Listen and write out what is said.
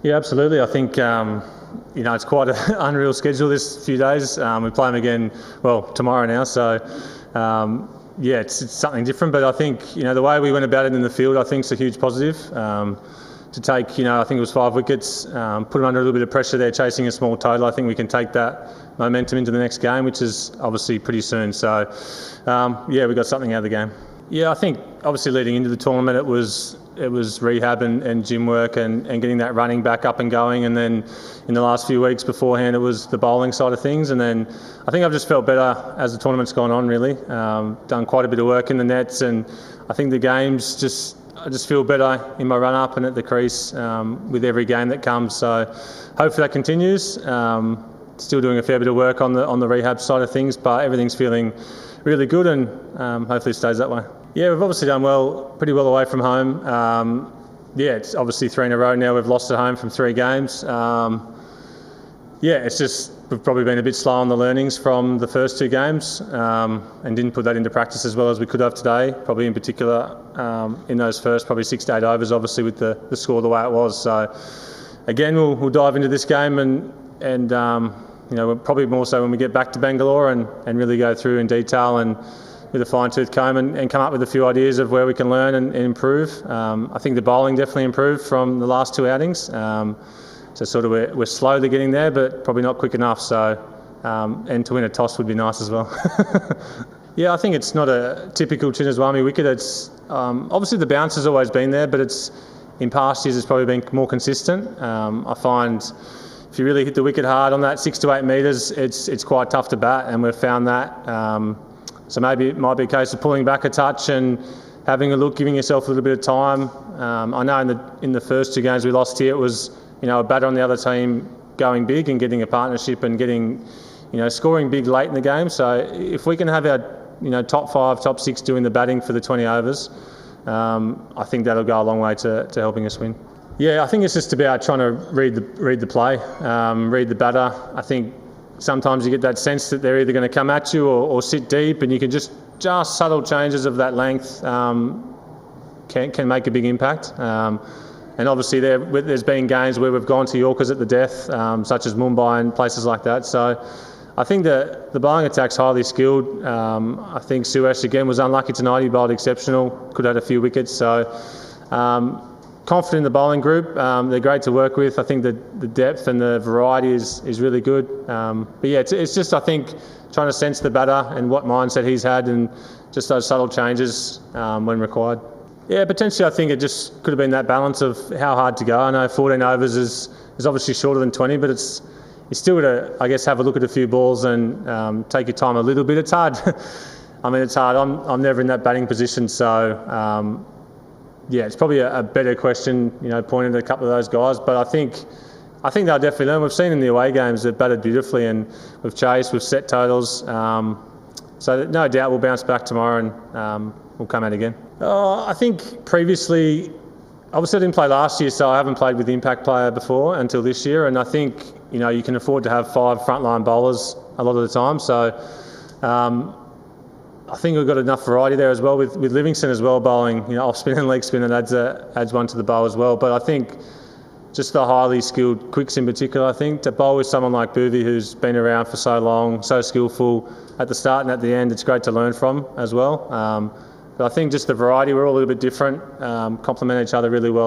Yeah, absolutely. I think it's quite an unreal schedule this few days. We play them again, tomorrow now. So it's something different. But I think the way we went about it in the field, I think is a huge positive. To take I think it was 5 wickets, put them under a little bit of pressure there, chasing a small total. I think we can take that momentum into the next game, which is obviously pretty soon. So we got something out of the game. Yeah, I think obviously leading into the tournament it was rehab and gym work and getting that running back up and going, and then in the last few weeks beforehand it was the bowling side of things, and then I think I've just felt better as the tournament's gone on really. Done quite a bit of work in the nets, and I think the games I just feel better in my run up and at the crease with every game that comes, so hopefully that continues. Still doing a fair bit of work on the rehab side of things, but everything's feeling really good, and hopefully it stays that way. Yeah, we've obviously done pretty well away from home. It's obviously 3 in a row now. We've lost at home from 3 games. It's just we've probably been a bit slow on the learnings from the first 2 games and didn't put that into practice as well as we could have today, probably in particular in those first probably 6 to 8 overs, obviously with the score the way it was. So again, we'll dive into this game and probably more so when we get back to Bangalore and really go through in detail and with a fine-tooth comb and come up with a few ideas of where we can learn and improve. I think the bowling definitely improved from the last 2 outings. So sort of we're slowly getting there, but probably not quick enough. So and to win a toss would be nice as well. Yeah, I think it's not a typical Chinnaswamy wicket. It's obviously the bounce has always been there, but in past years it's probably been more consistent. I find if you really hit the wicket hard on that 6 to 8 metres, it's quite tough to bat, and we've found that. So maybe it might be a case of pulling back a touch and having a look, giving yourself a little bit of time. I know in the first 2 games we lost here, it was a batter on the other team going big and getting a partnership and getting scoring big late in the game. So if we can have our top 5, top 6 doing the batting for the 20 overs, I think that'll go a long way to helping us win. Yeah, I think it's just about trying to read the play, read the batter. I think sometimes you get that sense that they're either going to come at you or sit deep, and you can just subtle changes of that length can make a big impact. And obviously there's been games where we've gone to Yorkers at the death, such as Mumbai and places like that. So I think the bowling attack's highly skilled. I think Suresh again was unlucky tonight. He bowled exceptional, could have had a few wickets. So confident in the bowling group. They're great to work with. I think the depth and the variety is really good. It's just I think trying to sense the batter and what mindset he's had, and just those subtle changes when required. Yeah, potentially I think it just could have been that balance of how hard to go. I know 14 overs is obviously shorter than 20, but it's still to, I guess, have a look at a few balls and take your time a little bit. It's hard. I mean, it's hard. I'm never in that batting position, so it's probably a better question, pointed at a couple of those guys. But I think they'll definitely learn. We've seen in the away games they've batted beautifully, and we've chased, we've set totals. So no doubt we'll bounce back tomorrow and we'll come out again. I think previously, obviously I didn't play last year, so I haven't played with the impact player before until this year, and I think you can afford to have 5 frontline bowlers a lot of the time. So I think we've got enough variety there as well with Livingston as well bowling off spin and leg spin, and adds one to the bowl as well. But I think just the highly skilled quicks in particular, I think to bowl with someone like Bcci who's been around for so long, so skillful at the start and at the end, it's great to learn from as well. But I think just the variety, we're all a little bit different, complement each other really well.